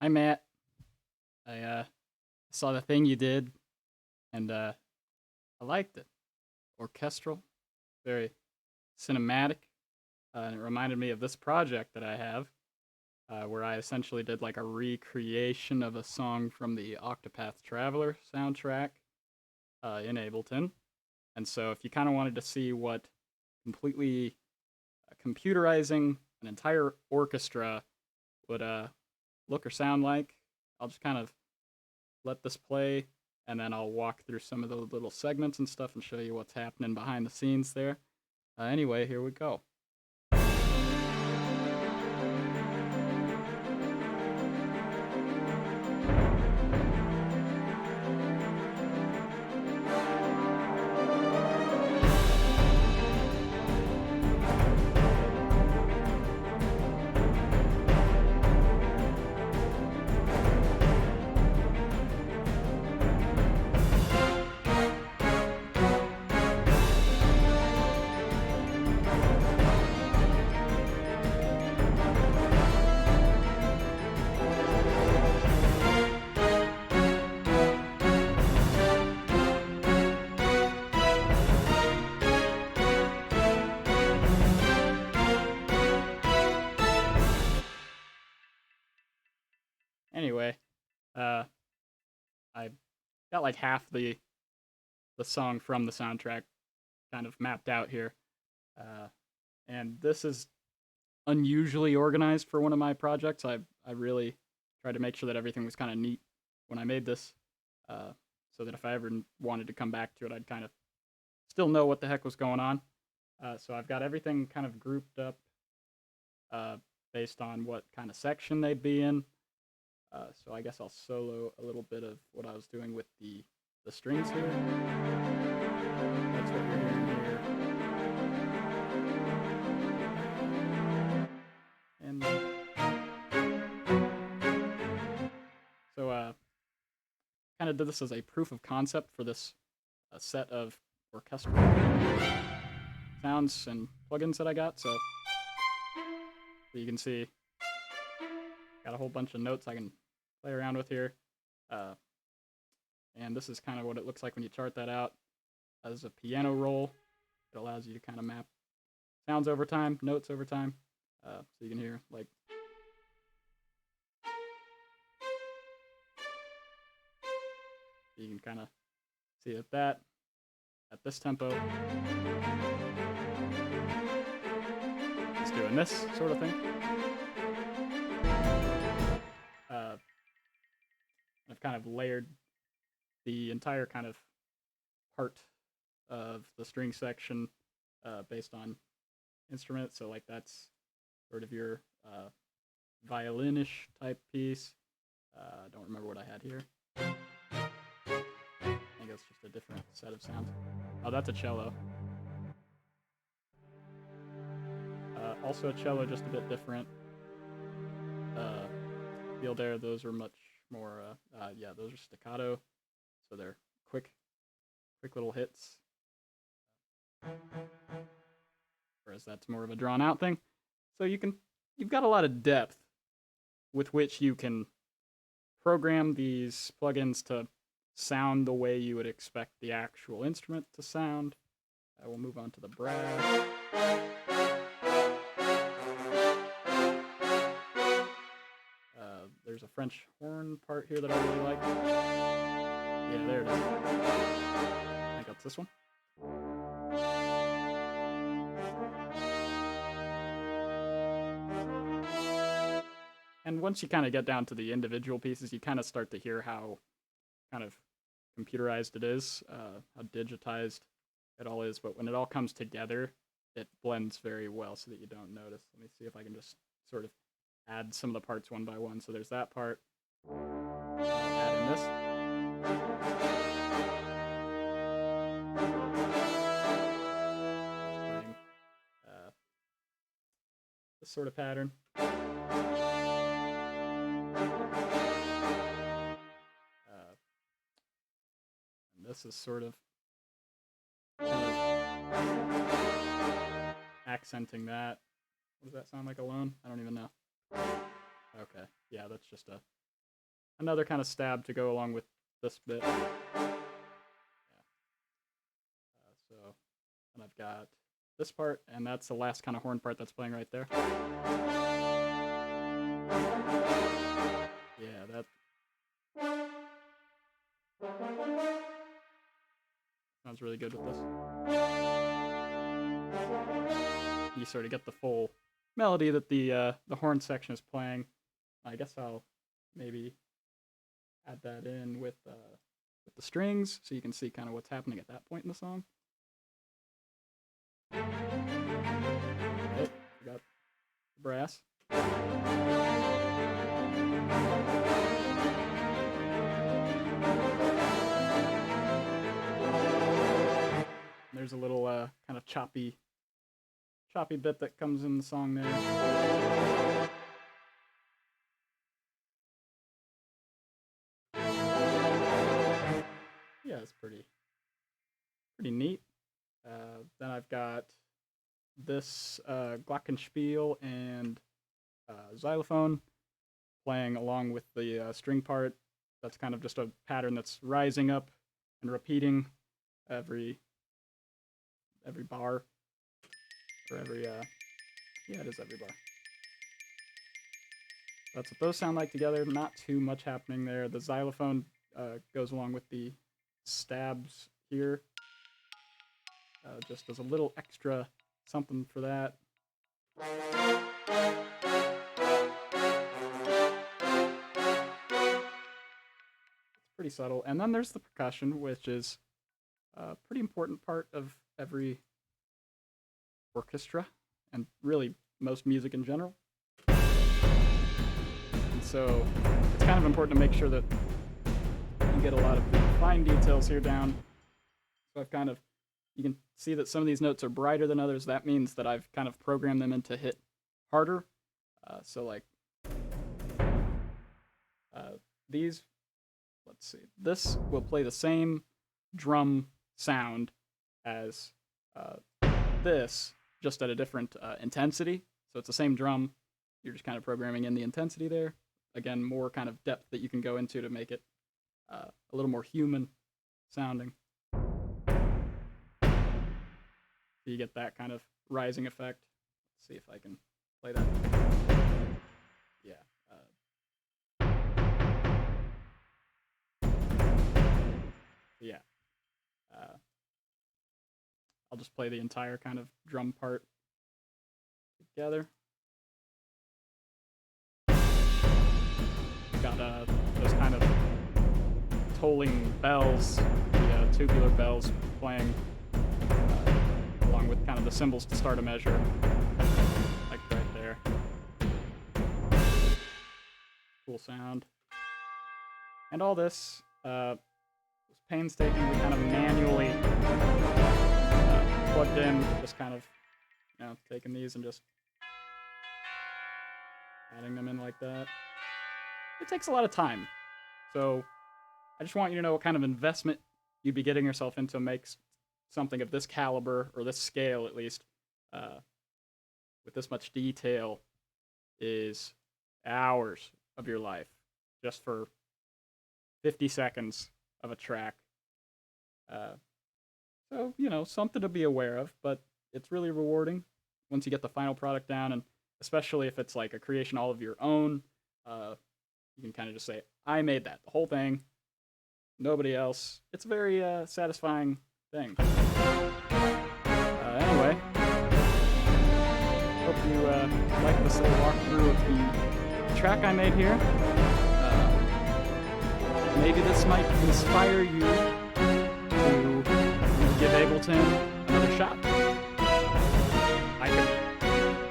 Hi, Matt. I saw the thing you did, and I liked it. Orchestral, very cinematic, and it reminded me of this project that I have, where I essentially did like a recreation of a song from the Octopath Traveler soundtrack in Ableton. And so, if you kind of wanted to see what completely computerizing an entire orchestra would look or sound like, I'll just kind of let this play, and then I'll walk through some of the little segments and stuff and show you what's happening behind the scenes there. Anyway, here we go. Anyway, uh, I got like half the song from the soundtrack kind of mapped out here, uh, and this is unusually organized for one of my projects. I really tried to make sure that everything was kind of neat when I made this, uh, so that if I ever wanted to come back to it, I'd kind of still know what the heck was going on. So I've got everything kind of grouped up uh, based on what kind of section they'd be in. So I guess I'll solo a little bit of what I was doing with the strings here. That's what you're hearing here. And so kind of did this as a proof of concept for this set of orchestral sounds and plugins that I got. So you can see, got a whole bunch of notes I can play around with here. Uh, and this is kind of what it looks like when you chart that out as a piano roll. It allows you to kind of map sounds over time, notes over time. So you can hear like you can kind of see that at this tempo is doing this sort of thing. I've kind of layered the entire kind of part of the string section based on instrument. So like that's sort of your violinish type piece. I don't remember what I had here. I think it's just a different set of sounds. Oh, that's a cello. Also a cello, just a bit different. Field air, those are much more, yeah, those are staccato. So they're quick little hits. Whereas that's more of a drawn out thing. So you've got a lot of depth with which you can program these plugins to sound the way you would expect the actual instrument to sound. We'll move on to the brass. There's a French horn part here that I really like. Yeah, there it is. I think that's this one. And once you kind of get down to the individual pieces, you kind of start to hear how kind of computerized it is, how digitized it all is. But when it all comes together, it blends very well so that you don't notice. Let me see if I can just sort of add some of the parts one by one. So there's that part. Add in this. This sort of pattern. And this is sort of accenting that. What does that sound like alone? I don't even know. Okay, yeah, that's just a another kind of stab to go along with this bit. Yeah. So, and I've got this part, and that's the last kind of horn part that's playing right there. Yeah, that sounds really good with this. You sort of get the full melody that the horn section is playing. I guess I'll maybe add that in with the strings so you can see kind of what's happening at that point in the song. Oh, we got the brass. There's a little kind of choppy bit that comes in the song there. Yeah, it's pretty neat. Then I've got this glockenspiel and xylophone playing along with the string part. That's kind of just a pattern that's rising up and repeating every bar, or every yeah, it is every bar. That's what those sound like together. Not too much happening there. The xylophone goes along with the stabs here, just as a little extra something for that. It's pretty subtle. And then there's the percussion, which is a pretty important part of every orchestra, and really most music in general. And so it's kind of important to make sure that you get a lot of the fine details here down. So I've kind of, you can see that some of these notes are brighter than others. That means that I've kind of programmed them in to hit harder. So like these, let's see, this will play the same drum sound as this, just at a different intensity. So it's the same drum. You're just kind of programming in the intensity there. Again, more kind of depth that you can go into to make it a little more human sounding. So you get that kind of rising effect. Let's see if I can play that. Yeah. Yeah. I'll just play the entire kind of drum part together. Got those kind of tolling bells, the tubular bells playing along with kind of the cymbals to start a measure, like right there. Cool sound. And all this was painstakingly kind of manually plugged in, just kind of, taking these and just adding them in like that. It takes a lot of time. So I just want you to know what kind of investment you'd be getting yourself into to make something of this caliber, or this scale at least, with this much detail, is hours of your life just for 50 seconds of a track. So, something to be aware of, but it's really rewarding once you get the final product down, and especially if it's like a creation all of your own. You can kind of just say, I made that, the whole thing, nobody else. It's a very satisfying thing. Anyway, hope you like this little walkthrough of the track I made here. Maybe this might inspire you to give Ableton another shot. I could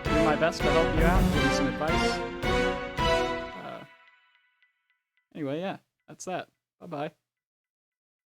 do my best to help you out, give you some advice. Anyway, yeah, that's that. Bye-bye.